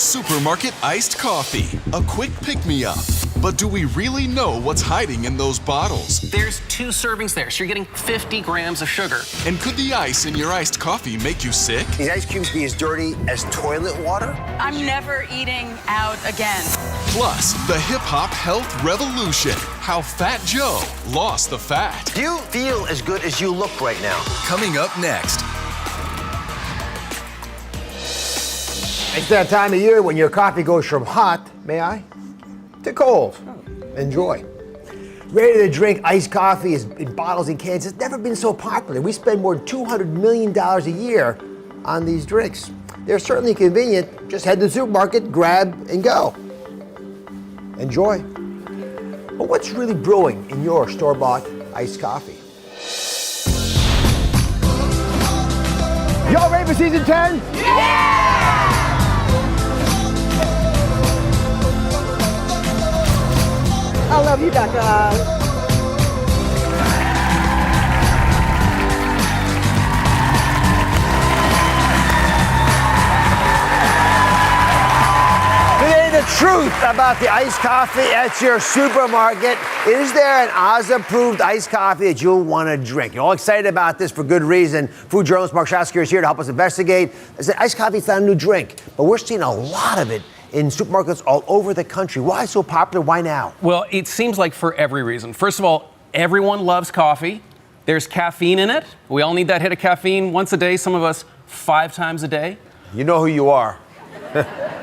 Supermarket iced coffee, a quick pick-me-up. But do we really know what's hiding in those bottles? There's 2 servings there, so you're getting 50 grams of sugar. And could the ice in your iced coffee make you sick? These ice cubes be as dirty as toilet water? I'm never eating out again. Plus, the hip-hop health revolution. How Fat Joe lost the fat. Do you feel as good as you look right now? Coming up next. It's that time of year when your coffee goes from hot, may I, to cold. Enjoy. Ready to drink iced coffee in bottles and cans. It's never been so popular. We spend more than $200 million a year on these drinks. They're certainly convenient. Just head to the supermarket, grab, and go. Enjoy. But what's really brewing in your store-bought iced coffee? Y'all ready for season 10? Yeah! I love you, Becca. Today, the truth about the iced coffee at your supermarket. Is there an Oz-approved iced coffee that you'll want to drink? You're all excited about this for good reason. Food journalist Mark Schatzker is here to help us investigate. I said iced coffee is not a new drink, but we're seeing a lot of it in supermarkets all over the country. Why so popular? Why now? Well, it seems like for every reason. First of all, everyone loves coffee. There's caffeine in it. We all need that hit of caffeine once a day, some of us 5 times a day. You know who you are.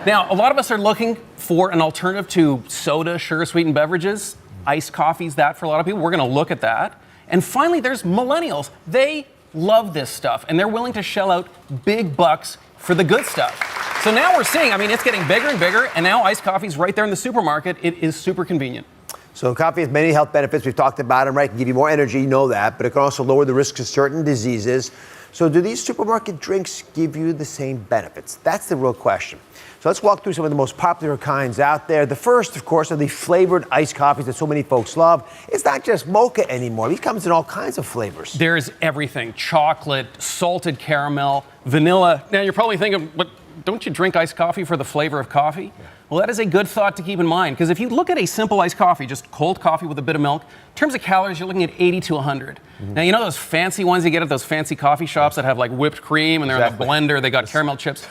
Now, a lot of us are looking for an alternative to soda, sugar-sweetened beverages. Iced coffee's that for a lot of people. We're going to look at that. And finally, there's millennials. They love this stuff, and they're willing to shell out big bucks for the good stuff. So now we're seeing, it's getting bigger and bigger, and now iced coffee's right there in the supermarket. It is super convenient. So coffee has many health benefits. We've talked about them, right? It can give you more energy, you know that, but it can also lower the risk of certain diseases. So do these supermarket drinks give you the same benefits? That's the real question. So let's walk through some of the most popular kinds out there. The first, of course, are the flavored iced coffees that so many folks love. It's not just mocha anymore. These comes in all kinds of flavors. There's everything. Chocolate, salted caramel, vanilla. Now you're probably thinking, but don't you drink iced coffee for the flavor of coffee? Yeah. Well, that is a good thought to keep in mind, because if you look at a simple iced coffee, just cold coffee with a bit of milk, in terms of calories, you're looking at 80 to 100. Mm-hmm. Now, you know those fancy ones you get at those fancy coffee shops that have like whipped cream and they're in the blender, they got caramel chips?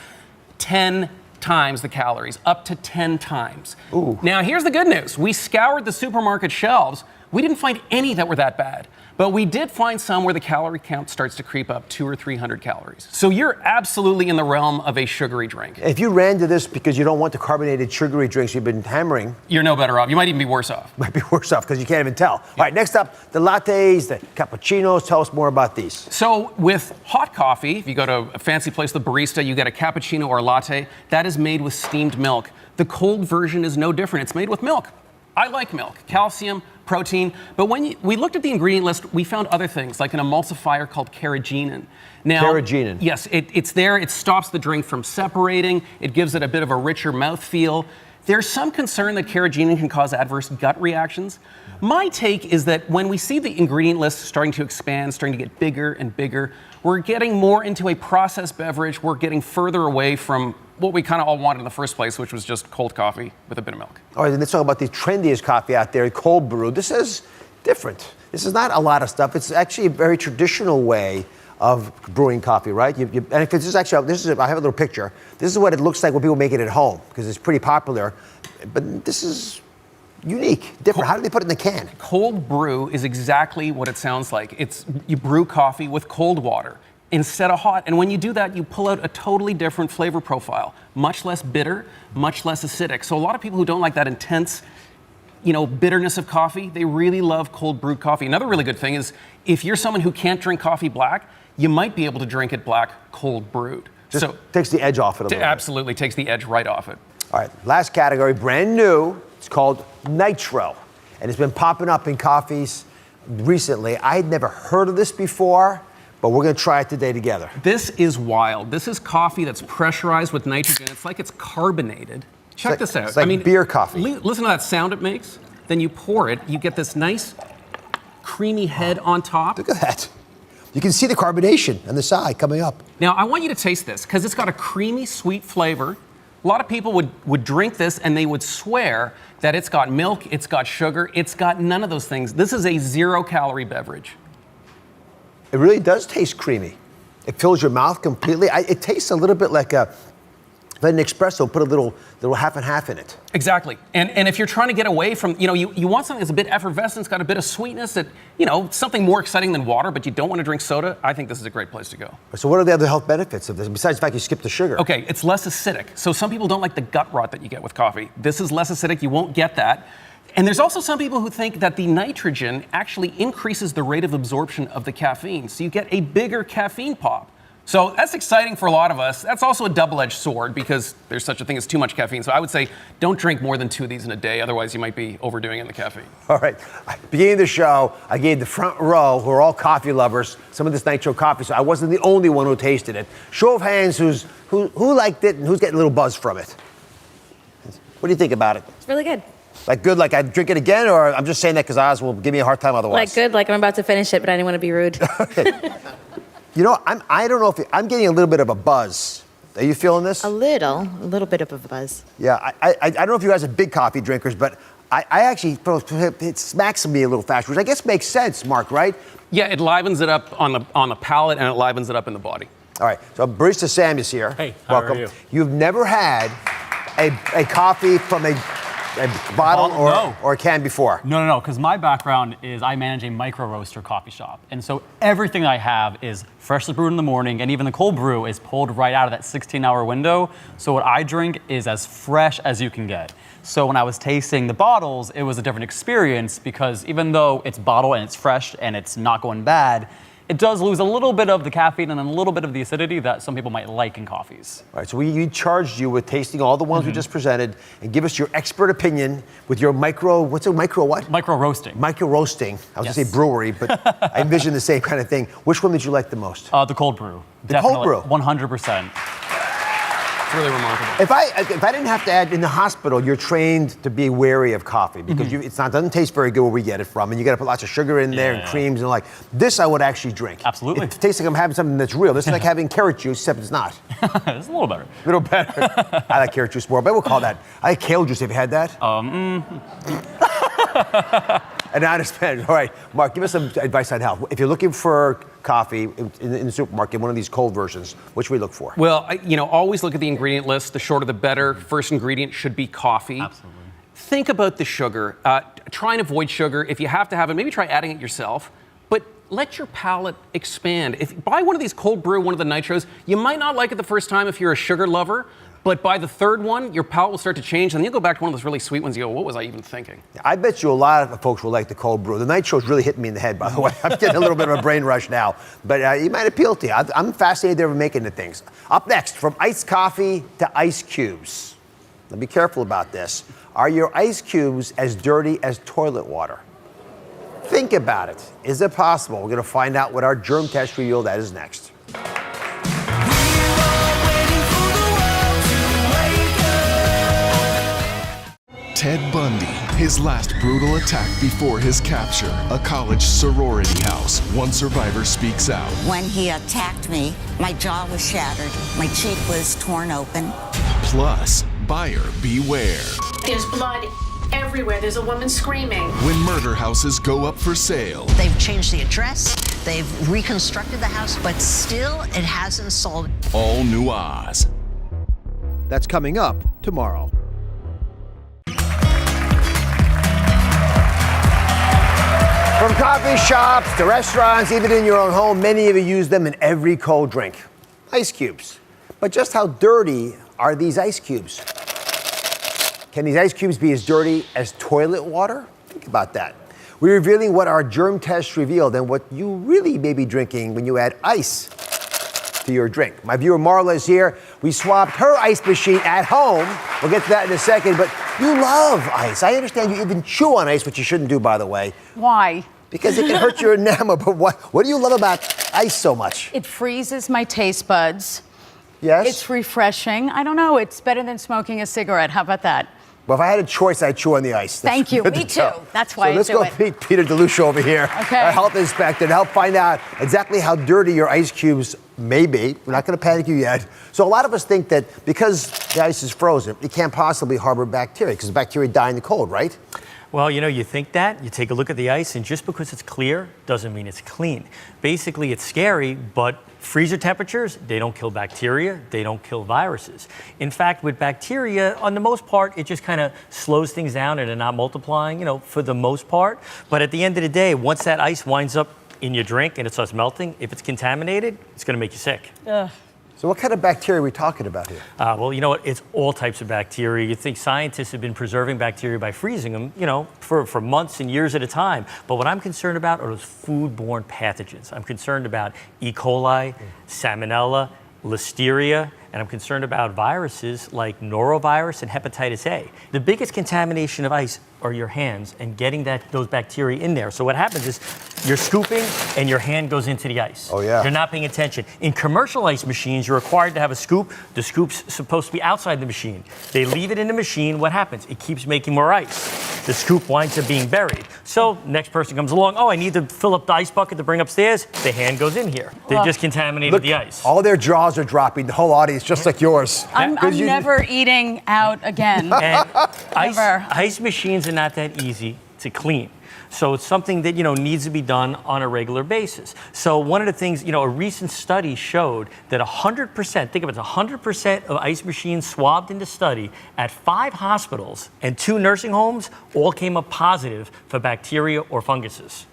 10 times the calories, up to 10 times. Ooh. Now, here's the good news. We scoured the supermarket shelves. We didn't find any that were that bad. But we did find some where the calorie count starts to creep up 200 or 300 calories. So you're absolutely in the realm of a sugary drink. If you ran to this because you don't want the carbonated sugary drinks you've been hammering, you're no better off. You might even be worse off. Might be worse off because you can't even tell. Yeah. All right, next up, the lattes, the cappuccinos. Tell us more about these. So with hot coffee, if you go to a fancy place, the barista, you get a cappuccino or a latte. That is made with steamed milk. The cold version is no different. It's made with milk. I like milk, calcium, protein, but when we looked at the ingredient list, we found other things, like an emulsifier called carrageenan. Now, carrageenan. Yes, it's there. It stops the drink from separating. It gives it a bit of a richer mouthfeel. There's some concern that carrageenan can cause adverse gut reactions. My take is that when we see the ingredient list starting to expand, starting to get bigger and bigger, we're getting more into a processed beverage. We're getting further away from what we kind of all wanted in the first place, which was just cold coffee with a bit of milk. All right, then let's talk about the trendiest coffee out there, cold brew. This is different. This is not a lot of stuff. It's actually a very traditional way of brewing coffee, right? And if this is actually, I have a little picture. This is what it looks like when people make it at home, because it's pretty popular. But this is unique, different. How do they put it in the can? Cold brew is exactly what it sounds like. You brew coffee with cold water instead of hot. And when you do that, you pull out a totally different flavor profile, much less bitter, much less acidic. So a lot of people who don't like that intense, bitterness of coffee, they really love cold brewed coffee. Another really good thing is if you're someone who can't drink coffee black, you might be able to drink it black cold brewed. Just takes the edge off it a little bit. Absolutely takes the edge right off it. All right, last category, brand new. It's called nitro. And it's been popping up in coffees recently. I had never heard of this before, but we're going to try it today together. This is wild. This is coffee that's pressurized with nitrogen. It's like it's carbonated. Check this out. It's like beer coffee. Listen to that sound it makes. Then you pour it. You get this nice creamy head on top. Look at that. You can see the carbonation on the side coming up. Now, I want you to taste this because it's got a creamy, sweet flavor. A lot of people would drink this and they would swear that it's got milk, it's got sugar, it's got none of those things. This is a 0-calorie beverage. It really does taste creamy. It fills your mouth completely. It tastes a little bit like an espresso, put a little half and half in it. Exactly. And if you're trying to get away from, you want something that's a bit effervescent, it's got a bit of sweetness, that, something more exciting than water, but you don't want to drink soda, I think this is a great place to go. So what are the other health benefits of this, besides the fact you skip the sugar? Okay, it's less acidic. So some people don't like the gut rot that you get with coffee. This is less acidic, you won't get that. And there's also some people who think that the nitrogen actually increases the rate of absorption of the caffeine, so you get a bigger caffeine pop. So that's exciting for a lot of us. That's also a double-edged sword because there's such a thing as too much caffeine. So I would say don't drink more than 2 of these in a day, otherwise you might be overdoing it in the caffeine. All right, beginning of the show, I gave the front row, who are all coffee lovers, some of this nitro coffee, so I wasn't the only one who tasted it. Show of hands who liked it and who's getting a little buzz from it. What do you think about it? It's really good. Like good, like I'd drink it again, or I'm just saying that because Oz will give me a hard time otherwise? Like good, like I'm about to finish it, but I didn't want to be rude. Okay. I don't know if I'm getting a little bit of a buzz. Are you feeling this? A little bit of a buzz. Yeah, I don't know if you guys are big coffee drinkers, but I actually, it smacks me a little faster, which I guess makes sense, Mark, right? Yeah, it livens it up on the palate and it livens it up in the body. All right, so Barista Sam is here. Hey, how welcome. are you? You've never had a coffee from a bottle or a can before? No, because my background is I manage a micro roaster coffee shop. And so everything I have is freshly brewed in the morning, and even the cold brew is pulled right out of that 16-hour window. So what I drink is as fresh as you can get. So when I was tasting the bottles, it was a different experience because even though it's bottled and it's fresh and it's not going bad, it does lose a little bit of the caffeine and a little bit of the acidity that some people might like in coffees. All right, so we charged you with tasting all the ones we just presented and give us your expert opinion with your what's a micro what? Micro roasting. Micro roasting. I was gonna say brewery, but I envision the same kind of thing. Which one did you like the most? The cold brew. The cold brew? 100%. It's really remarkable. If I didn't have to add, in the hospital, you're trained to be wary of coffee because doesn't taste very good where we get it from, and you got to put lots of sugar in there and creams and this I would actually drink. Absolutely. It tastes like I'm having something that's real. This is like having carrot juice, except it's not. It's a little better. A little better. I like carrot juice more, but we'll call that. I like kale juice. Have you had that? And I understand. All right, Mark, give us some advice on health. If you're looking for coffee in the supermarket, one of these cold versions, what should we look for? Well, always look at the ingredient list. The shorter the better. First ingredient should be coffee. Absolutely. Think about the sugar. Try and avoid sugar. If you have to have it, maybe try adding it yourself. But let your palate expand. If buy one of these cold brew, one of the nitros, you might not like it the first time if you're a sugar lover. But by the third one, your palate will start to change, and then you'll go back to one of those really sweet ones. You go, what was I even thinking? I bet you a lot of folks will like the cold brew. The nitro's really hitting me in the head, by the way. I'm getting a little bit of a brain rush now. But it might appeal to you. I'm fascinated they're making the things. Up next, from iced coffee to ice cubes. Now be careful about this. Are your ice cubes as dirty as toilet water? Think about it. Is it possible? We're going to find out what our germ test revealed. That is next. Ted Bundy, his last brutal attack before his capture, a college sorority house. One survivor speaks out. When he attacked me, my jaw was shattered, my cheek was torn open. Plus, buyer beware. There's blood everywhere. There's a woman screaming. When murder houses go up for sale. They've changed the address, they've reconstructed the house, but still it hasn't sold. All new Oz. That's coming up tomorrow. From coffee shops to restaurants, even in your own home, many of you use them in every cold drink. Ice cubes. But just how dirty are these ice cubes? Can these ice cubes be as dirty as toilet water? Think about that. We're revealing what our germ tests revealed and what you really may be drinking when you add ice to your drink. My viewer Marla is here. We swapped her ice machine at home. We'll get to that in a second, but you love ice. I understand you even chew on ice, which you shouldn't do, by the way. Why? Because it can hurt your enamel, but what do you love about ice so much? It freezes my taste buds. Yes? It's refreshing. I don't know. It's better than smoking a cigarette. How about that? But if I had a choice, I'd chew on the ice. That's Thank you. good Me to too. know. That's why I let's do go it. meet Peter Delucia over here, Okay. our health inspector, to help find out exactly how dirty your ice cubes may be. We're not going to panic you yet. So a lot of us think that because the ice is frozen, it can't possibly harbor bacteria because the bacteria die in the cold, right? Well, you think that, you take a look at the ice, and just because it's clear doesn't mean it's clean. Basically, it's scary, but freezer temperatures, they don't kill bacteria, they don't kill viruses. In fact, with bacteria, on the most part, it just kind of slows things down and they're not multiplying, for the most part. But at the end of the day, once that ice winds up in your drink and it starts melting, if it's contaminated, it's going to make you sick. Ugh. So what kind of bacteria are we talking about here? Well, you know what? It's all types of bacteria. You think scientists have been preserving bacteria by freezing them, for months and years at a time. But what I'm concerned about are those foodborne pathogens. I'm concerned about E. coli, Salmonella, Listeria, and I'm concerned about viruses like norovirus and hepatitis A. The biggest contamination of ice are your hands and getting those bacteria in there. So what happens is you're scooping and your hand goes into the ice. Oh, yeah. You're not paying attention. In commercial ice machines, you're required to have a scoop. The scoop's supposed to be outside the machine. They leave it in the machine. What happens? It keeps making more ice. The scoop winds up being buried. So next person comes along, oh, I need to fill up the ice bucket to bring upstairs. The hand goes in here. They just contaminated the ice. All their jaws are dropping, the whole audience, just like yours. I'm never eating out again. And Never. ice machines are not that easy to clean. So it's something that, needs to be done on a regular basis. So one of the things, a recent study showed that 100%, think of it, 100% of ice machines swabbed in the study at 5 hospitals and 2 nursing homes all came up positive for bacteria or funguses.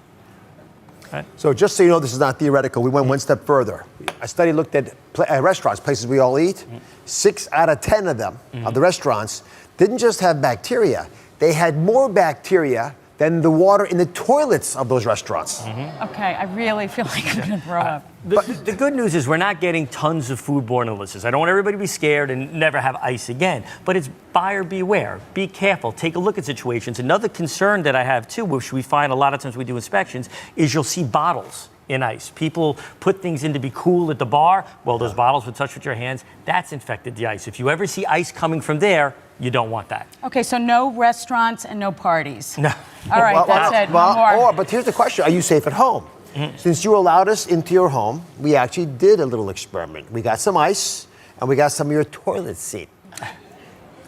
Okay. So just so you know, this is not theoretical. We went one step further. A study looked at restaurants, places we all eat. 6 out of 10 of them, of the restaurants, didn't just have bacteria. They had more bacteria than the water in the toilets of those restaurants. Okay, I really feel like I'm going to throw up. The good news is we're not getting tons of foodborne illnesses. I don't want everybody to be scared and never have ice again, but it's buyer beware. Be careful. Take a look at situations. Another concern that I have too, which we find a lot of times we do inspections, is you'll see bottles in ice. People put things in to be cool at the bar. Well, those bottles would touch with your hands. That's infected the ice. If you ever see ice coming from there, you don't want that. Okay, so no restaurants and no parties. No. All right, that's it. No more. But here's the question. Are you safe at home? Since you allowed us into your home, we actually did a little experiment. We got some ice, and we got some of your toilet seat.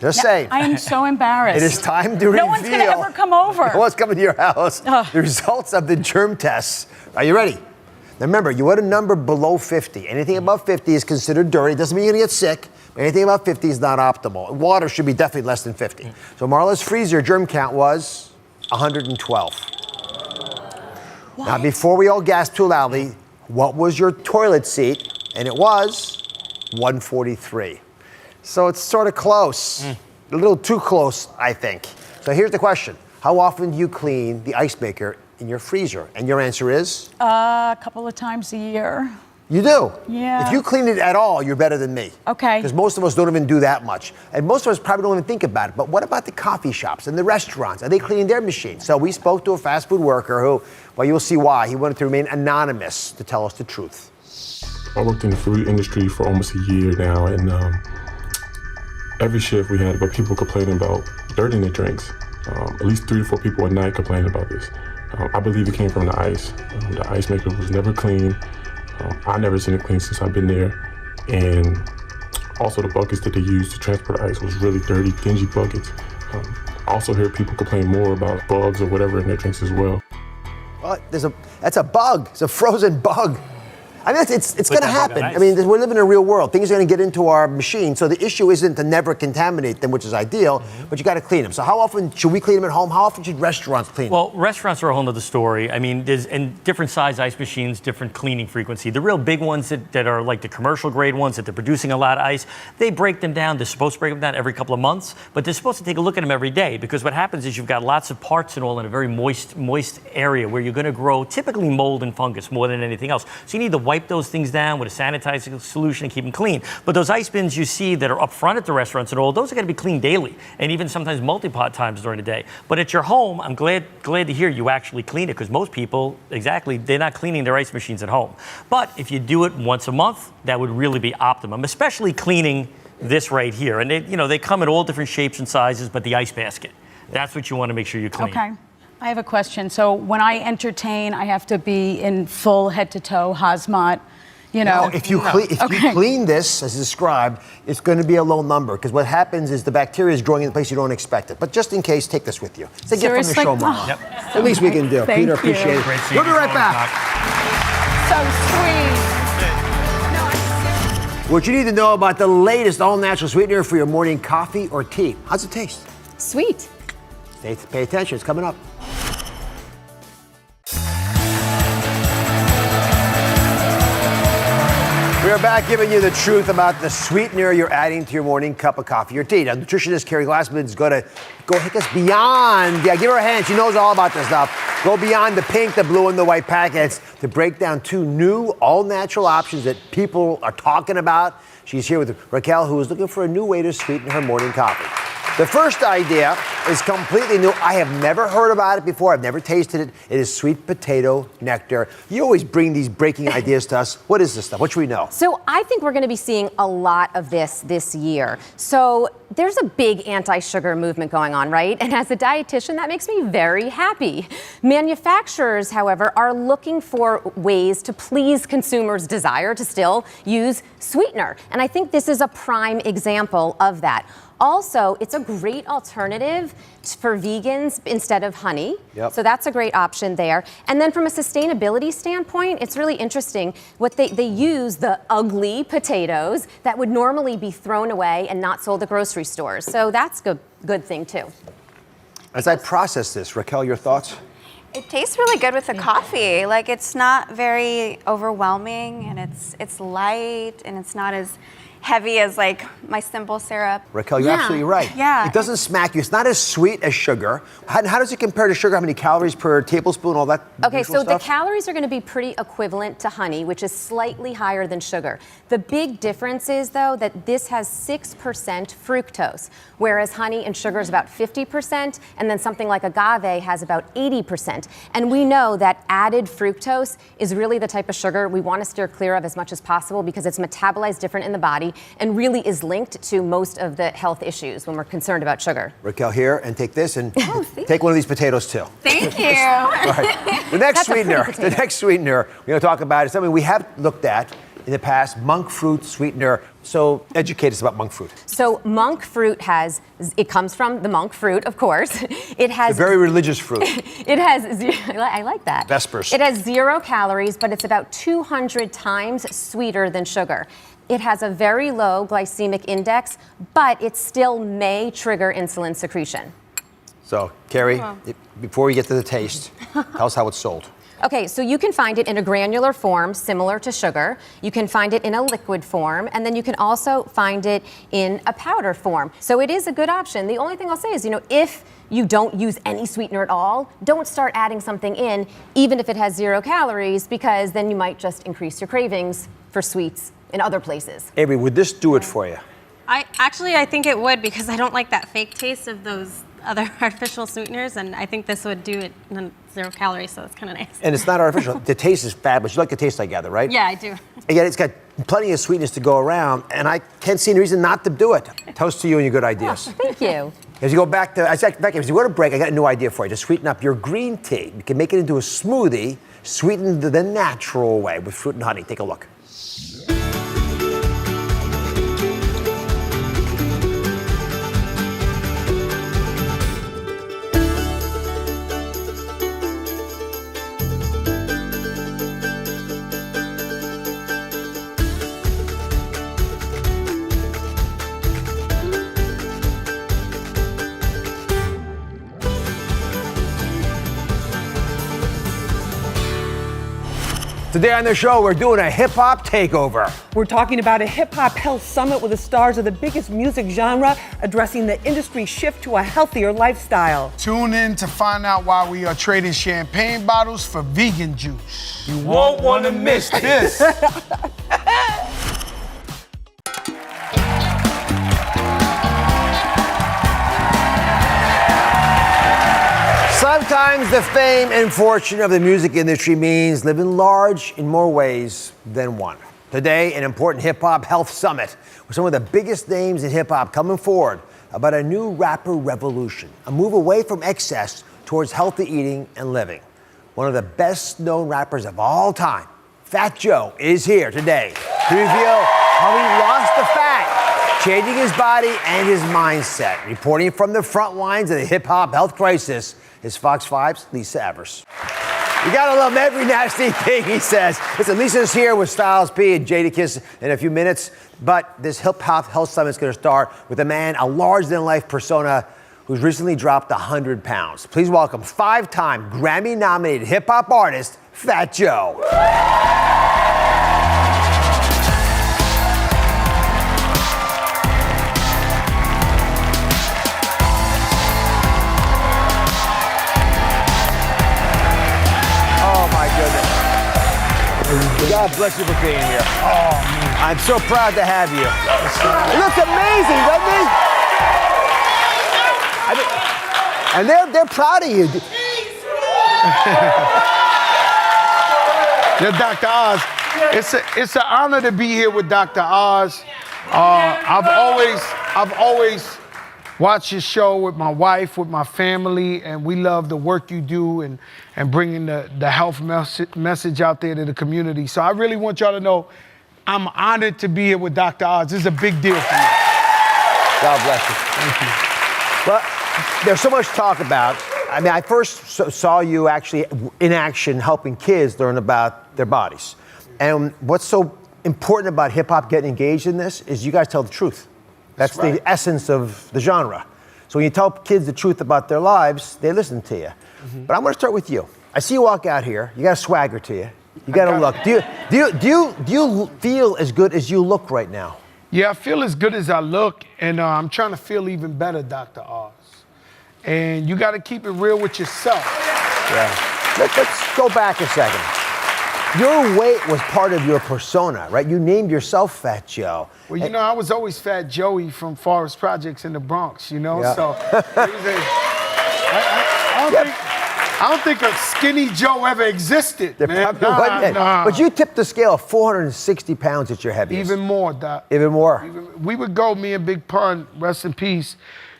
Just saying. I am so embarrassed. It is time to reveal. No one's going to ever come over. No one's coming to your house. The results of the germ tests. Are you ready? Now remember, you want a number below 50. Anything above 50 is considered dirty. It doesn't mean you're going to get sick. But anything above 50 is not optimal. Water should be definitely less than 50. So Marla's freezer germ count was 112. Now, before we all gasp too loudly, what was your toilet seat? And it was 143. So it's sort of close. A little too close, I think. So here's the question. How often do you clean the ice maker in your freezer? And your answer is? A couple of times a year. You do? Yeah. If you clean it at all, you're better than me. Okay. Because most of us don't even do that much. And most of us probably don't even think about it. But what about the coffee shops and the restaurants? Are they cleaning their machines? So we spoke to a fast food worker who, well, you'll see why. He wanted to remain anonymous to tell us the truth. I worked in the food industry for almost a year now, and every shift we had about people complaining about dirt in their drinks. At least 3 to 4 people a night complaining about this. I believe it came from the ice. The ice maker was never clean. I've never seen it clean since I've been there. And also the buckets that they used to transport the ice was really dirty, dingy buckets. I also hear people complain more about bugs or whatever in their drinks as well. That's a bug. It's a frozen bug. I mean, it's going to happen. I mean, we're living in a real world. Things are going to get into our machine. So the issue isn't to never contaminate them, which is ideal, but you got to clean them. So how often should we clean them at home? How often should restaurants clean them? Well, restaurants are a whole other story. I mean, there's different size ice machines, different cleaning frequency. The real big ones that are like the commercial grade ones that they're producing a lot of ice, they break them down. They're supposed to break them down every couple of months, but they're supposed to take a look at them every day because what happens is you've got lots of parts and all in a very moist area where you're going to grow typically mold and fungus more than anything else. So you need to wipe those things down with a sanitizing solution and keep them clean. But those ice bins you see that are up front at the restaurants and all, those are going to be cleaned daily and even sometimes multi-pot times during the day. But at your home, I'm glad to hear you actually clean it because most people, they're not cleaning their ice machines at home. But if you do it once a month, that would really be optimum, especially cleaning this right here. And they come in all different shapes and sizes, but the ice basket, that's what you want to make sure you clean. Okay. I have a question. So when I entertain, I have to be in full head-to-toe hazmat. No, if you clean this, as described, it's going to be a low number, because what happens is the bacteria is growing in a place you don't expect it. But just in case, take this with you. It's a gift from the show, Mama. Oh. Yep. At least we can do. Thank Peter, you. appreciate it. Great seeing We'll be you. right back. So sweet. What you need to know about the latest all-natural sweetener for your morning coffee or tea. How's it taste? Sweet. Pay attention. It's coming up. We are back giving you the truth about the sweetener you're adding to your morning cup of coffee or tea. Now, nutritionist Keri Glassman is going to go take us beyond. Yeah, give her a hand. She knows all about this stuff. Go beyond the pink, the blue, and the white packets to break down 2 new all-natural options that people are talking about. She's here with Raquel, who is looking for a new way to sweeten her morning coffee. The first idea is completely new. I have never heard about it before. I've never tasted it. It is sweet potato nectar. You always bring these breaking ideas to us. What is this stuff? What should we know? So I think we're going to be seeing a lot of this year. So there's a big anti-sugar movement going on, right? And as a dietitian, that makes me very happy. Manufacturers, however, are looking for ways to please consumers' desire to still use sweetener. And I think this is a prime example of that. Also, it's a great alternative for vegans instead of honey. Yep. So that's a great option there. And then from a sustainability standpoint, it's really interesting. What they use the ugly potatoes that would normally be thrown away and not sold at grocery stores. So that's a good thing too. As I process this, Raquel, your thoughts? It tastes really good with the coffee. Like, it's not very overwhelming, and it's light, and it's not as heavy as like my simple syrup. Raquel, you're absolutely right. Yeah. It doesn't smack you. It's not as sweet as sugar. How does it compare to sugar? How many calories per tablespoon, all that Okay, usual so the stuff? calories are going to be pretty equivalent to honey, which is slightly higher than sugar. The big difference is, though, that this has 6% fructose, whereas honey and sugar is about 50%, and then something like agave has about 80%. And we know that added fructose is really the type of sugar we want to steer clear of as much as possible because it's metabolized different in the body and really is linked to most of the health issues when we're concerned about sugar. Raquel, here, and take this, and take one of these potatoes, too. Thank you. All right. The next sweetener we're going to talk about is something we have looked at in the past, monk fruit sweetener. So educate us about monk fruit. So monk fruit it comes from the monk fruit, of course. It has a very religious fruit. It has, I like that. Vespers. It has 0 calories, but it's about 200 times sweeter than sugar. It has a very low glycemic index, but it still may trigger insulin secretion. So, Keri, before we get to the taste, tell us how it's sold. Okay, so you can find it in a granular form similar to sugar. You can find it in a liquid form, and then you can also find it in a powder form. So it is a good option. The only thing I'll say is, if you don't use any sweetener at all, don't start adding something in, even if it has 0 calories, because then you might just increase your cravings for sweets in other places. Avery, would this do it for you? I think it would, because I don't like that fake taste of those other artificial sweeteners, and I think this would do it in 0 calories, so it's kind of nice. And it's not artificial. The taste is fabulous. You like the taste, I gather, right? Yeah, I do. Again, it's got plenty of sweetness to go around, and I can't see any reason not to do it. Toast to you and your good ideas. Thank you. As you go back to, as you go to break, I got a new idea for you. To sweeten up your green tea. You can make it into a smoothie, sweetened the natural way with fruit and honey. Take a look. Today on the show, we're doing a hip-hop takeover. We're talking about a hip-hop health summit with the stars of the biggest music genre addressing the industry shift to a healthier lifestyle. Tune in to find out why we are trading champagne bottles for vegan juice. You won't want to miss this. Sometimes the fame and fortune of the music industry means living large in more ways than one. Today, an important hip-hop health summit with some of the biggest names in hip-hop coming forward about a new rapper revolution, a move away from excess towards healthy eating and living. One of the best-known rappers of all time, Fat Joe, is here today to reveal how he lost the fat, changing his body and his mindset. Reporting from the front lines of the hip-hop health crisis is Fox 5's Lisa Evers. You gotta love every nasty thing he says. Listen, Lisa's here with Styles P and Jadakiss in a few minutes, but this hip-hop health summit is gonna start with a man, a larger-than-life persona who's recently dropped 100 pounds. Please welcome five-time Grammy-nominated hip-hop artist, Fat Joe. God bless you for being here. Oh, man. I'm so proud to have you. It looks amazing, doesn't it? And they're proud of you. Yeah, Dr. Oz. It's an honor to be here with Dr. Oz. I've always watched your show with my wife, with my family, and we love the work you do and bringing the health message out there to the community. So I really want y'all to know I'm honored to be here with Dr. Oz. This is a big deal for me. God bless you. Thank you. Well, there's so much to talk about. I mean, I first saw you actually in action helping kids learn about their bodies. And what's so important about hip-hop getting engaged in this is you guys tell the truth. That's right. The essence of the genre. So when you tell kids the truth about their lives, they listen to you. Mm-hmm. But I'm going to start with you. I see you walk out here. You got a swagger to you. You got a look. Do you feel as good as you look right now? Yeah, I feel as good as I look, and I'm trying to feel even better, Dr. Oz. And you got to keep it real with yourself. Yeah. Let's go back a second. Your weight was part of your persona, right? You named yourself Fat Joe. Well, you know, I was always Fat Joey from Forest Projects in the Bronx, you know? Yeah. So I don't think a skinny Joe ever existed, man. Nah. But you tipped the scale of 460 pounds at your heaviest. Even more, Doc. Even more. We would go, me and Big Pun, rest in peace,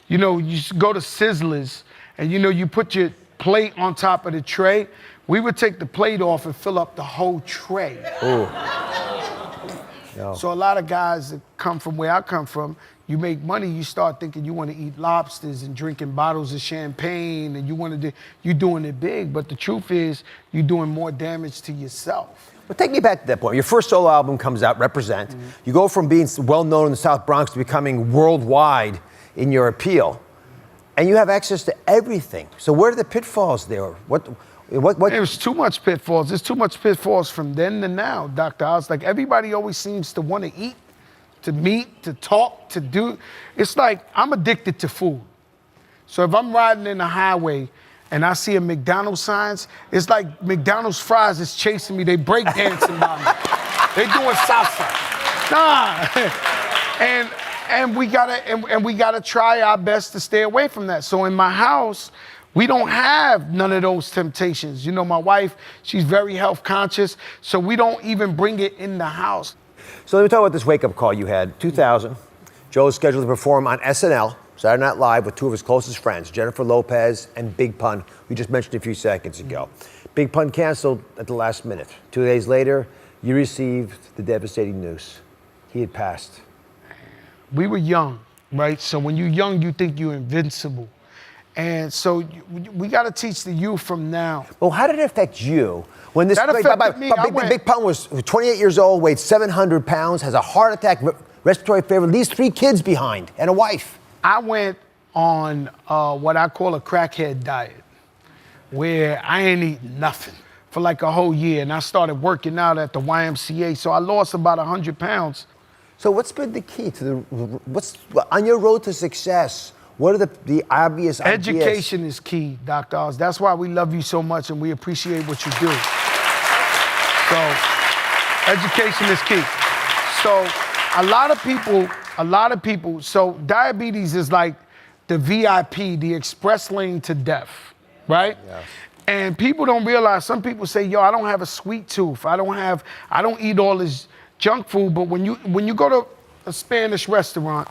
you know, you go to Sizzlers, and you know, you put your plate on top of the tray. We would take the plate off and fill up the whole tray. Ooh. So a lot of guys that come from where I come from, you make money, you start thinking you want to eat lobsters and drinking bottles of champagne, and you're doing it big. But the truth is, you're doing more damage to yourself. But take me back to that point. Your first solo album comes out, Represent. Mm-hmm. You go from being well-known in the South Bronx to becoming worldwide in your appeal. And you have access to everything. So where are the pitfalls there? What? There's too much pitfalls. There's too much pitfalls from then to now, Dr. Oz. Like, everybody always seems to want to eat, to meet, to talk, to do. It's like I'm addicted to food. So if I'm riding in the highway and I see a McDonald's signs, it's like McDonald's fries is chasing me. They break dancing by me. They doing salsa. Nah. And we gotta try our best to stay away from that. So in my house, we don't have none of those temptations. You know, my wife, she's very health conscious, so we don't even bring it in the house. So let me talk about this wake-up call you had. 2000, Joe was scheduled to perform on SNL, Saturday Night Live, with two of his closest friends, Jennifer Lopez and Big Pun, we just mentioned a few seconds ago. Big Pun canceled at the last minute. 2 days later, you received the devastating news. He had passed. We were young, right? So when you're young, you think you're invincible. And so we got to teach the youth from now. Well, how did it affect you when this? That affected me. Big Pun was 28 years old, weighed 700 pounds, has a heart attack, respiratory failure, leaves 3 kids behind and a wife. I went on what I call a crackhead diet, where I ain't eating nothing for like a whole year, and I started working out at the YMCA. So I lost about 100 pounds. So what's been the key to on your road to success? What are the obvious ideas? Education is key, Dr. Oz. That's why we love you so much and we appreciate what you do. So, education is key. So, a lot of people, so diabetes is like the VIP, the express lane to death, right? Yes. And people don't realize, some people say, yo, I don't have a sweet tooth. I don't eat all this junk food, but when you go to a Spanish restaurant,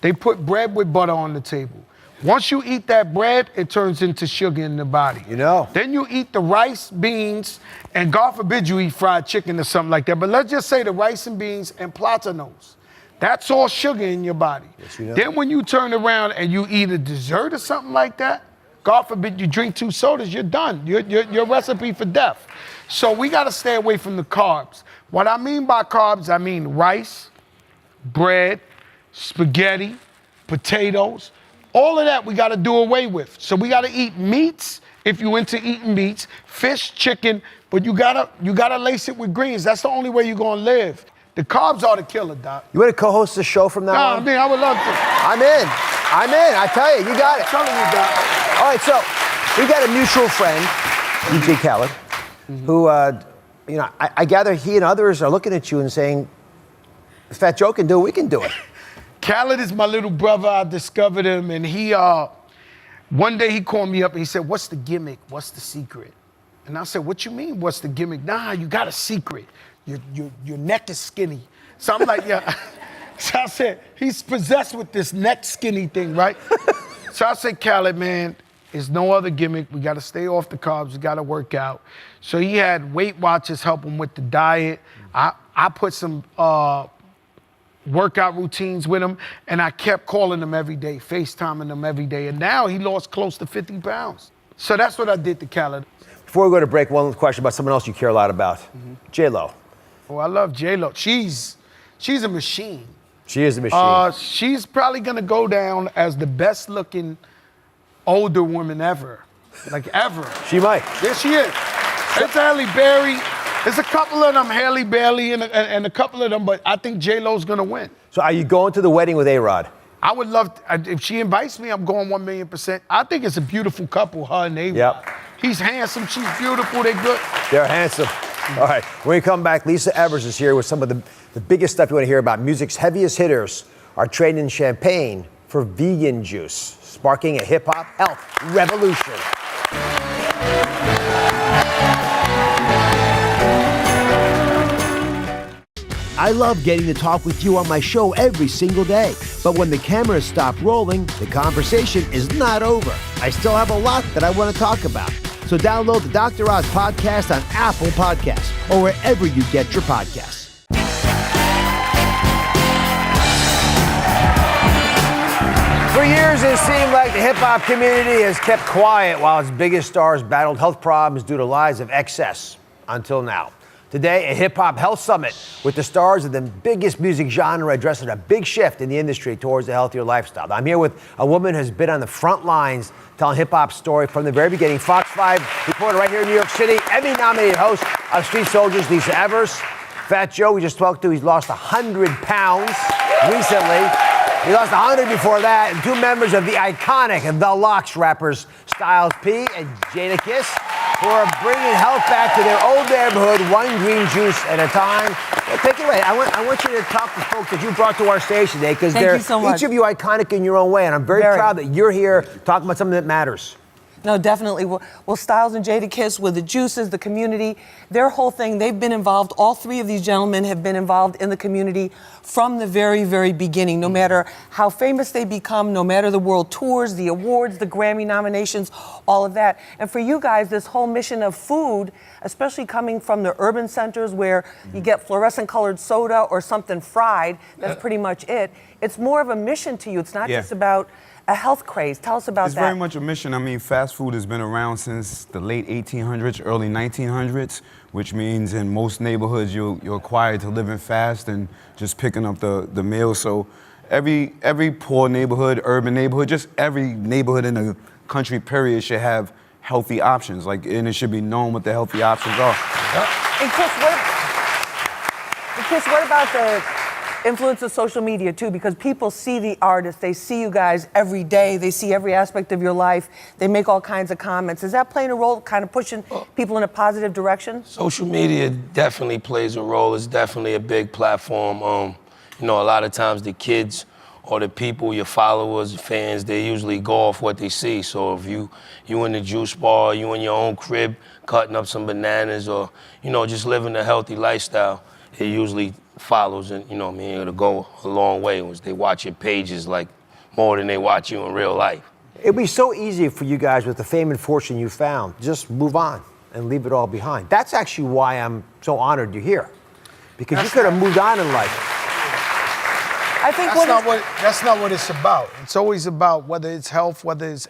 they put bread with butter on the table. Once you eat that bread, it turns into sugar in the body. You know. Then you eat the rice, beans, and God forbid you eat fried chicken or something like that. But let's just say the rice and beans and platanos. That's all sugar in your body. Yes, you know. Then when you turn around and you eat a dessert or something like that, God forbid you drink 2 sodas, you're done. You're recipe for death. So we got to stay away from the carbs. What I mean by carbs, I mean rice, bread, spaghetti, potatoes. All of that we got to do away with. So we got to eat meats if you're into eating meats, fish, chicken, but you gotta lace it with greens. That's the only way you're gonna live. The carbs are the killer, Doc. You want to co-host the show from now on? I mean, I would love to. I'm in. I tell you, you got it. I'm telling you, Doc. All right, so we got a mutual friend, DJ Khaled, who, I gather he and others are looking at you and saying, if Fat Joe can do it, we can do it. Khaled is my little brother. I discovered him, and he, one day he called me up and he said, what's the gimmick? What's the secret? And I said, what you mean, what's the gimmick? Nah, you got a secret. Your neck is skinny. So I'm like, yeah. So I said, he's possessed with this neck skinny thing, right? So I said, Khaled, man, there's no other gimmick. We got to stay off the carbs. We got to work out. So he had Weight Watchers help him with the diet. I put some workout routines with him, and I kept calling him every day, FaceTiming him every day, and now he lost close to 50 pounds. So that's what I did to Khaled. Before we go to break, one question about someone else you care a lot about, J-Lo. Oh, I love J-Lo. She's a machine. She is a machine. She's probably gonna go down as the best looking older woman ever. Like ever. She might. There she is. It's Halle Berry. There's a couple of them, Halle Bailey and a couple of them, but I think J-Lo's gonna win. So are you going to the wedding with A-Rod? I would love to, if she invites me, I'm going 1,000,000%. I think it's a beautiful couple, her and A-Rod. Yep. He's handsome, she's beautiful, they're good. They're handsome. All right, when we come back, Lisa Evers is here with some of the biggest stuff you want to hear about. Music's heaviest hitters are trading in champagne for vegan juice, sparking a hip-hop health revolution. I love getting to talk with you on my show every single day. But when the cameras stop rolling, the conversation is not over. I still have a lot that I want to talk about. So download the Dr. Oz podcast on Apple Podcasts or wherever you get your podcasts. For years, it seemed like the hip-hop community has kept quiet while its biggest stars battled health problems due to lives of excess. Until now. Today, a hip-hop health summit with the stars of the biggest music genre addressing a big shift in the industry towards a healthier lifestyle. I'm here with a woman who has been on the front lines telling hip-hop's story from the very beginning. Fox 5 reporter right here in New York City, Emmy-nominated host of Street Soldiers, Lisa Evers. Fat Joe, we just talked to, he's lost 100 pounds recently. He lost 100 before that. And two members of the iconic The Lox rappers, Styles P and Jadakiss, who are bringing health back to their old neighborhood, one green juice at a time. Well, take it away. I want you to talk to folks that you brought to our station today, because they're each of you iconic in your own way, and I'm very proud that you're here talking about something that matters. No, definitely. Well, Styles and Jadakiss with the juices, the community, their whole thing, they've been involved. All three of these gentlemen have been involved in the community from the very, very beginning. No matter how famous they become, no matter the world tours, the awards, the Grammy nominations, all of that. And for you guys, this whole mission of food, especially coming from the urban centers where you get fluorescent colored soda or something fried, that's pretty much it. It's more of a mission to you. It's not just about a health craze. Tell us about that. It's very much a mission. I mean, fast food has been around since the late 1800s, early 1900s, which means in most neighborhoods you're required to live in fast and just picking up the meal. So every poor neighborhood, urban neighborhood, just every neighborhood in the country, period, should have healthy options. And it should be known what the healthy options are. And Chris, what about the influence of social media too? Because people see the artists, they see you guys every day, they see every aspect of your life, they make all kinds of comments. Is that playing a role, kind of pushing people in a positive direction? Social media definitely plays a role. It's definitely a big platform. A lot of times the kids or the people, your followers, fans, they usually go off what they see. So if you in the juice bar, you in your own crib, cutting up some bananas or, just living a healthy lifestyle, it usually follows, and you know what I mean, it'll go a long way once they watch your pages like more than they watch you in real life. It'd be so easy for you guys with the fame and fortune you found. Just move on and leave it all behind. That's actually why I'm so honored you're here, because you could have moved on in life. I think that's not what it's about. It's always about whether it's health, whether it's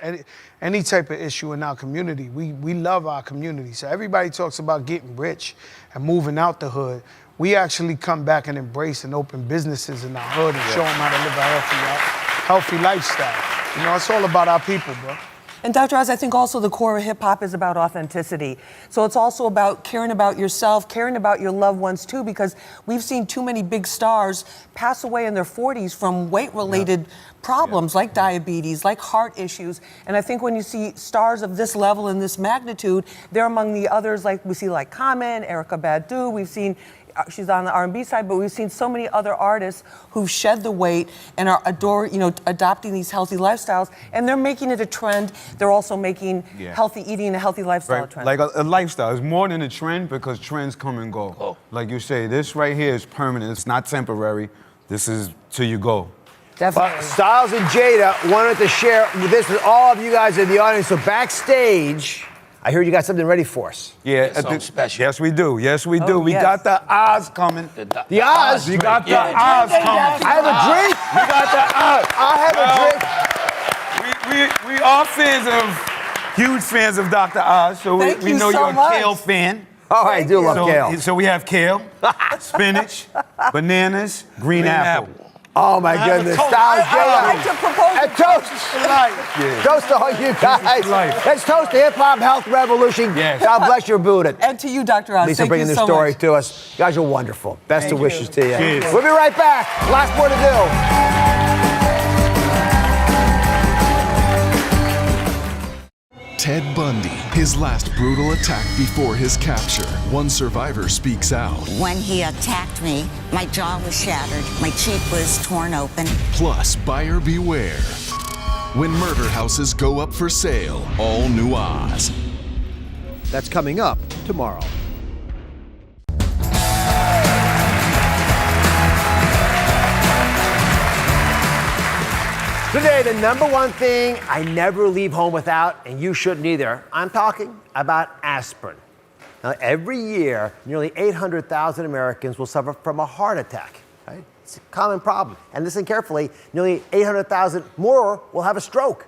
any type of issue in our community. We love our community. So everybody talks about getting rich and moving out the hood. We actually come back and embrace and open businesses in our hood and show them how to live a healthy lifestyle. You know, it's all about our people, bro. And Dr. Oz, I think also the core of hip hop is about authenticity. So it's also about caring about yourself, caring about your loved ones too, because we've seen too many big stars pass away in their 40s from weight-related problems like diabetes, like heart issues. And I think when you see stars of this level and this magnitude, they're among the others like we see like Common, Erykah Badu, we've seen she's on the R&B side, but we've seen so many other artists who've shed the weight and are adopting these healthy lifestyles, and they're making it a trend. They're also making healthy eating and a healthy lifestyle a trend. Like a lifestyle. It's more than a trend because trends come and go. Like you say, this right here is permanent. It's not temporary. This is till you go. Definitely. Styles and Jada wanted to share this with all of you guys in the audience. So backstage, I heard you got something ready for us. Yeah, something special. Yes, we do. Yes, we do. We got the Oz coming. The Oz? You got the Oz coming. I have a drink. We got the Oz. I have a drink. We are huge fans of Dr. Oz, so we know you're a kale fan. Oh, I do love kale. So we have kale, spinach, bananas, green apple. Oh my goodness. Styles, Jada. And toast. Toast to all you guys. Let's toast the hip-hop health revolution. Yes. God bless your Buddha. And to you, Dr. Oz. Lisa, bringing this story to us. You guys are wonderful. Best of wishes to you. Cheers. We'll be right back. Lots more to do. Ted Bundy, his last brutal attack before his capture. One survivor speaks out. When he attacked me, my jaw was shattered, my cheek was torn open. Plus, buyer beware. When murder houses go up for sale, all new Oz. That's coming up tomorrow. Today, the number one thing I never leave home without, and you shouldn't either, I'm talking about aspirin. Now, every year, nearly 800,000 Americans will suffer from a heart attack. Right? It's a common problem. And listen carefully, nearly 800,000 more will have a stroke.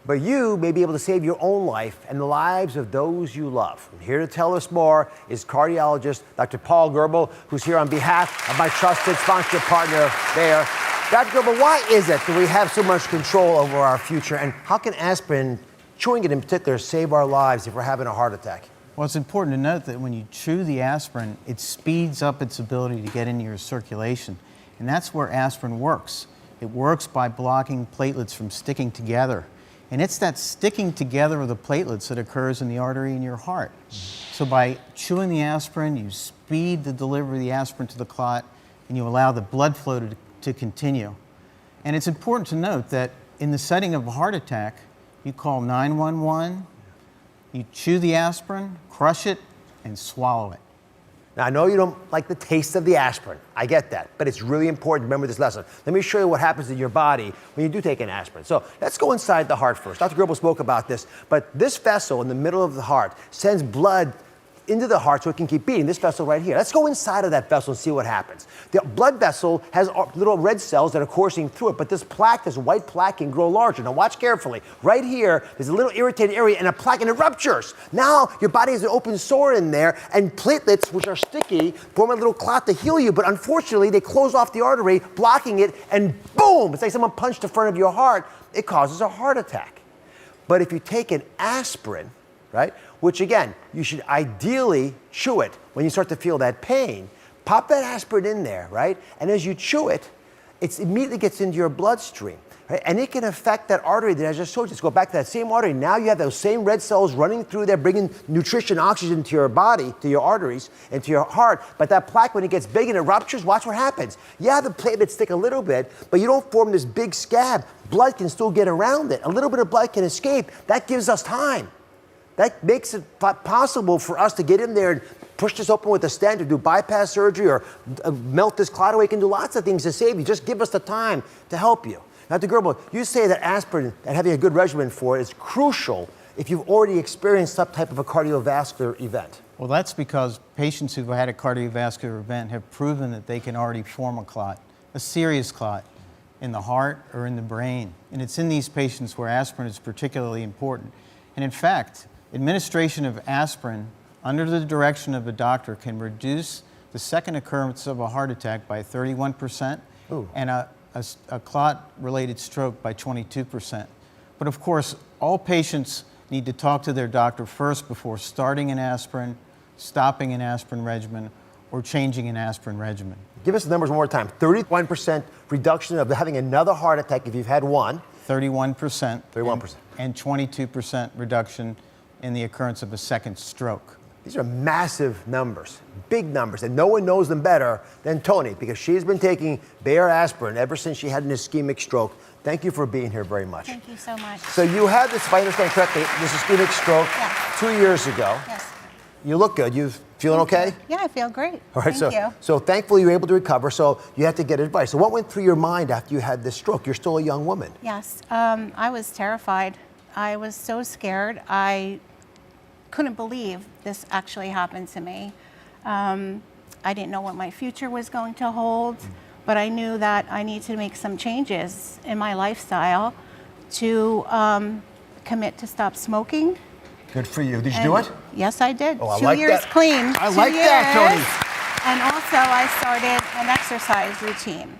But you may be able to save your own life and the lives of those you love. And here to tell us more is cardiologist Dr. Paul Germy, who's here on behalf of my trusted sponsor partner there. Dr. Germy, why is it that we have so much control over our future, and how can aspirin, chewing it in particular, save our lives if we're having a heart attack? Well, it's important to note that when you chew the aspirin, it speeds up its ability to get into your circulation. And that's where aspirin works. It works by blocking platelets from sticking together. And it's that sticking together of the platelets that occurs in the artery in your heart. So by chewing the aspirin, you speed the delivery of the aspirin to the clot, and you allow the blood flow to continue. And it's important to note that in the setting of a heart attack, you call 911, you chew the aspirin, crush it, and swallow it. Now, I know you don't like the taste of the aspirin. I get that. But it's really important to remember this lesson. Let me show you what happens in your body when you do take an aspirin. So let's go inside the heart first. Dr. Germy spoke about this. But this vessel in the middle of the heart sends blood into the heart so it can keep beating. This vessel right here. Let's go inside of that vessel and see what happens. The blood vessel has little red cells that are coursing through it, but this plaque, this white plaque, can grow larger. Now watch carefully. Right here, there's a little irritated area and a plaque, and it ruptures. Now your body has an open sore in there, and platelets, which are sticky, form a little clot to heal you, but unfortunately they close off the artery, blocking it, and boom! It's like someone punched the front of your heart. It causes a heart attack. But if you take an aspirin, right? Which again, you should ideally chew it when you start to feel that pain. Pop that aspirin in there, right? And as you chew it, it immediately gets into your bloodstream, right? And it can affect that artery that I just showed you. Let's go back to that same artery. Now you have those same red cells running through there, bringing nutrition, oxygen to your body, to your arteries, and to your heart. But that plaque, when it gets big and it ruptures, watch what happens. Yeah, the platelets stick a little bit, but you don't form this big scab. Blood can still get around it. A little bit of blood can escape. That gives us time. That makes it possible for us to get in there and push this open with a stent or do bypass surgery or melt this clot away. We can do lots of things to save you. Just give us the time to help you. Dr. Germy, you say that aspirin and having a good regimen for it is crucial if you've already experienced some type of a cardiovascular event. Well, that's because patients who've had a cardiovascular event have proven that they can already form a clot, a serious clot, in the heart or in the brain. And it's in these patients where aspirin is particularly important. And in fact, administration of aspirin under the direction of a doctor can reduce the second occurrence of a heart attack by 31% and a clot-related stroke by 22%. But of course, all patients need to talk to their doctor first before starting an aspirin, stopping an aspirin regimen, or changing an aspirin regimen. Give us the numbers one more time. 31% reduction of having another heart attack if you've had one. 31%. 31%. And 22% reduction in the occurrence of a second stroke. These are massive numbers, big numbers, and no one knows them better than Tony because she's been taking Bayer aspirin ever since she had an ischemic stroke. Thank you for being here very much. Thank you so much. So you had this, if I understand correctly, this ischemic stroke 2 years ago. Yes. You look good. You feeling okay? Yeah, I feel great. All right, Thank you. So thankfully you were able to recover, so you had to get advice. So what went through your mind after you had this stroke? You're still a young woman. Yes, I was terrified. I was so scared. I couldn't believe this actually happened to me. I didn't know what my future was going to hold, but I knew that I need to make some changes in my lifestyle to commit to stop smoking. Good for you. Did you do it? Yes, I did. Oh, I 2 like years that. clean. I 2 like that, Tony. years. And also I started an exercise routine.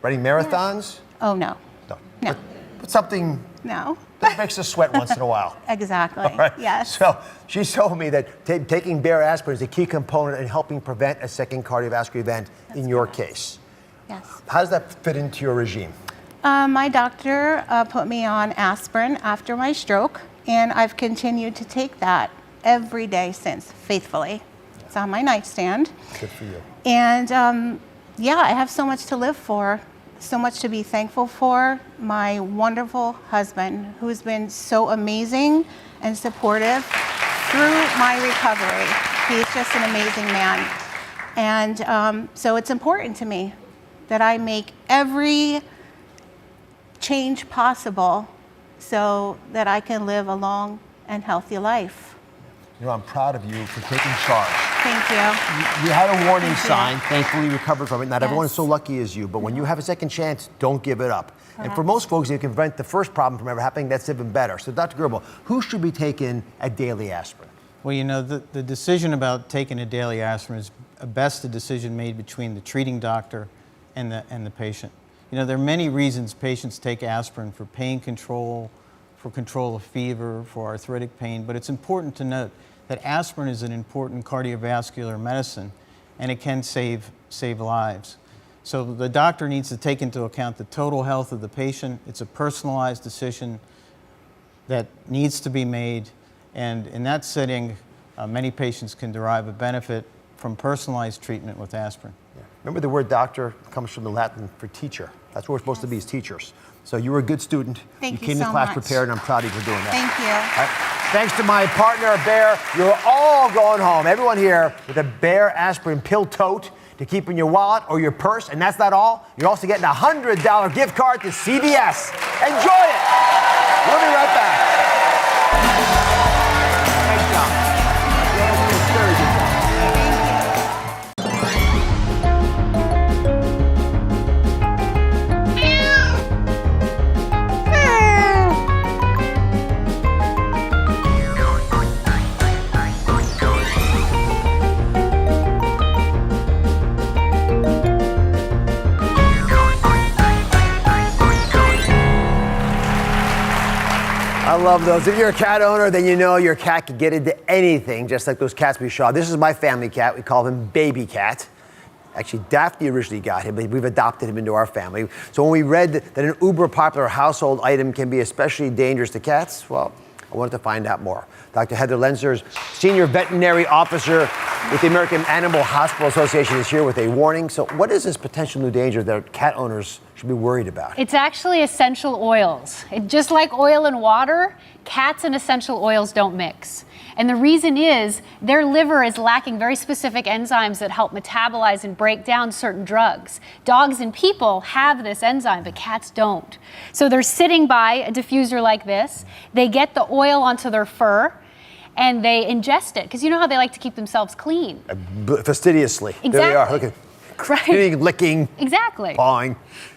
Running marathons? Oh, no. No. But something No. that makes us sweat once in a while. Exactly. All right. Yes. So she told me that taking Bayer aspirin is a key component in helping prevent a second cardiovascular event in your case. Yes. How does that fit into your regime? My doctor put me on aspirin after my stroke, and I've continued to take that every day since, faithfully. It's on my nightstand. Good for you. And yeah, I have so much to live for, so much to be thankful for. My wonderful husband, who's been so amazing and supportive through my recovery. He's just an amazing man. And so it's important to me that I make every change possible so that I can live a long and healthy life. You know, I'm proud of you for taking charge. Thank you. You had a warning Thank you. sign. Thankfully, you recovered from it. Not everyone is Yes. so lucky as you, but when you have a second chance, don't give it up. And for most folks, if you can prevent the first problem from ever happening, that's even better. So, Dr. Germy, who should be taking a daily aspirin? Well, you know, the decision about taking a daily aspirin is best a decision made between the treating doctor and the patient. You know, there are many reasons patients take aspirin for pain control, for control of fever, for arthritic pain, but it's important to note that aspirin is an important cardiovascular medicine and it can save lives. So the doctor needs to take into account the total health of the patient. It's a personalized decision that needs to be made, and in that setting, many patients can derive a benefit from personalized treatment with aspirin. Remember, the word doctor comes from the Latin for teacher. That's what we're supposed to be as teachers. So you were a good student. Thank you came to so class much. prepared, and I'm proud of you for doing that. Thank you. All right. Thanks to my partner, Bayer, you're all going home. Everyone here with a Bayer aspirin pill tote to keep in your wallet or your purse. And that's not all. You're also getting a $100 gift card to CVS. Enjoy it. We'll be right back. Thanks, John. Very good job. I love those. If you're a cat owner, then you know your cat can get into anything, just like those cats we saw. This is my family cat. We call him Baby Cat. Actually, Daphne originally got him, but we've adopted him into our family. So when we read that an uber popular household item can be especially dangerous to cats, well, I wanted to find out more. Dr. Heather Lenzer's Senior Veterinary Officer with the American Animal Hospital Association is here with a warning. So what is this potential new danger that cat owners should be worried about? It's actually essential oils. Just like oil and water, cats and essential oils don't mix. And the reason is their liver is lacking very specific enzymes that help metabolize and break down certain drugs. Dogs and people have this enzyme, but cats don't. So they're sitting by a diffuser like this. They get the oil onto their fur and they ingest it. Because you know how they like to keep themselves clean. Fastidiously. Exactly. There they are. Look at Right. licking. Exactly. Pawing.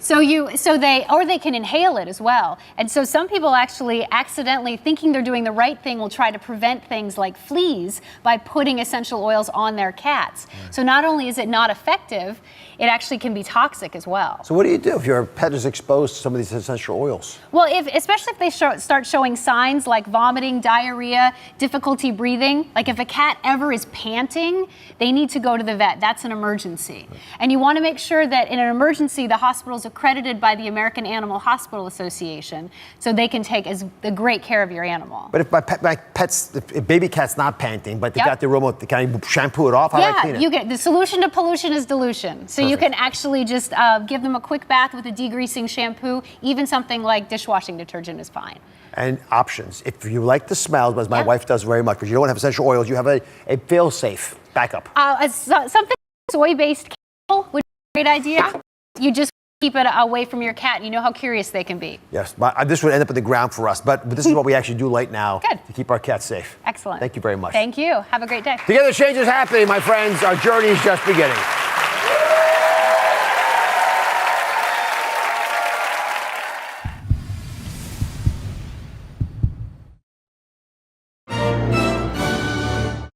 Or they can inhale it as well. And so some people actually accidentally, thinking they're doing the right thing, will try to prevent things like fleas by putting essential oils on their cats. So not only is it not effective, it actually can be toxic as well. So what do you do if your pet is exposed to some of these essential oils? Well, especially if they start showing signs like vomiting, diarrhea, difficulty breathing, like if a cat ever is panting, they need to go to the vet. That's an emergency. And you want to make sure that in an emergency, the hospital is accredited by the American Animal Hospital Association, so they can take the great care of your animal. But if if baby cat's not panting, but they got the remote, can I shampoo it off? How do I clean it? You get the solution to pollution is dilution. So you can actually just give them a quick bath with a degreasing shampoo. Even something like dishwashing detergent is fine. And options. If you like the smells, as my wife does very much, but you don't have essential oils, you have a fail-safe backup. Something soy-based candle would be a great idea. You just keep it away from your cat. You know how curious they can be. Yes, but this would end up in the ground for us, but this is what we actually do right now to keep our cats safe. Excellent. Thank you very much. Thank you. Have a great day. Together, change is happening, my friends. Our journey is just beginning.